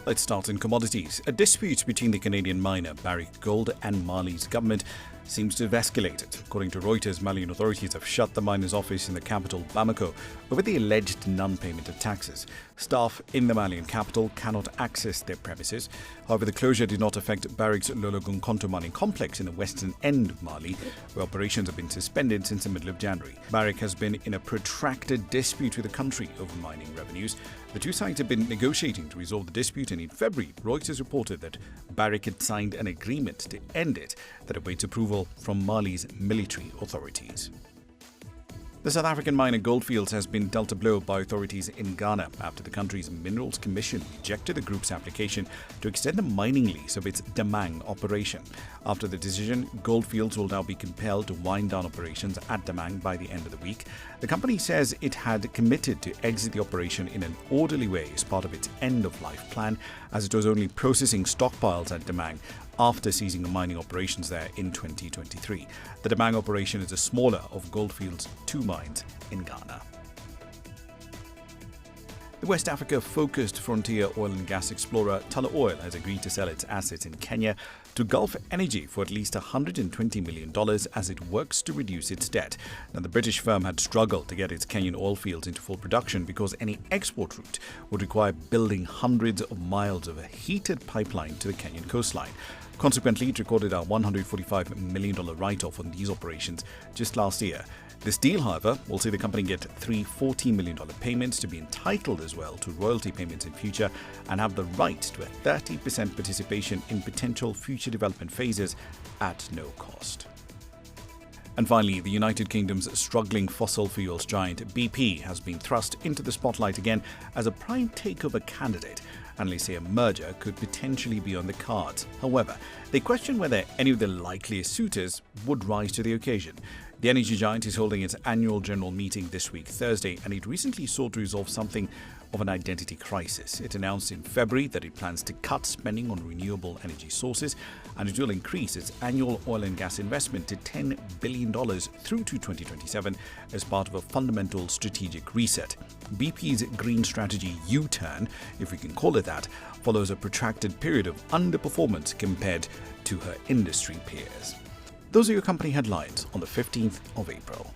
Let's start in commodities. A dispute between the Canadian miner Barrick Gold and Mali's government seems to have escalated. According to Reuters, Malian authorities have shut the miner's office in the capital Bamako over the alleged non-payment of taxes. Staff in the Malian capital cannot access their premises. However, the closure did not affect Barrick's Lologunkonto mining complex in the western end of Mali, where operations have been suspended since the middle of January. Barrick has been in a protracted dispute with the country over mining revenues. The two sides have been negotiating to resolve the dispute, and in February, Reuters reported that Barrick had signed an agreement to end it that awaits approval from Mali's military authorities. The South African miner Goldfields has been dealt a blow by authorities in Ghana after the country's Minerals Commission rejected the group's application to extend the mining lease of its Damang operation. After the decision, Goldfields will now be compelled to wind down operations at Damang by the end of the week. The company says it had committed to exit the operation in an orderly way as part of its end-of-life plan, as it was only processing stockpiles at Damang after ceasing the mining operations there in 2023. The Damang operation is the smaller of Goldfields' two mines in Ghana. The West Africa-focused frontier oil and gas explorer Tullow Oil has agreed to sell its assets in Kenya to Gulf Energy for at least $120 million as it works to reduce its debt. Now, the British firm had struggled to get its Kenyan oil fields into full production because any export route would require building hundreds of miles of a heated pipeline to the Kenyan coastline. Consequently, it recorded a $145 million write-off on these operations just last year. This deal, however, will see the company get three $40 million payments to be entitled as well to royalty payments in future and have the right to a 30% participation in potential future development phases at no cost. And finally, the United Kingdom's struggling fossil fuels giant BP has been thrust into the spotlight again as a prime takeover candidate. Analysts say a merger could potentially be on the cards. However, they question whether any of the likeliest suitors would rise to the occasion. The energy giant is holding its annual general meeting this week, Thursday, and it recently sought to resolve something of an identity crisis. It announced in February that it plans to cut spending on renewable energy sources, and it will increase its annual oil and gas investment to $10 billion through to 2027 as part of a fundamental strategic reset. BP's green strategy U-turn, if we can call it that, follows a protracted period of underperformance compared to her industry peers. Those are your company headlines on the 15th of April.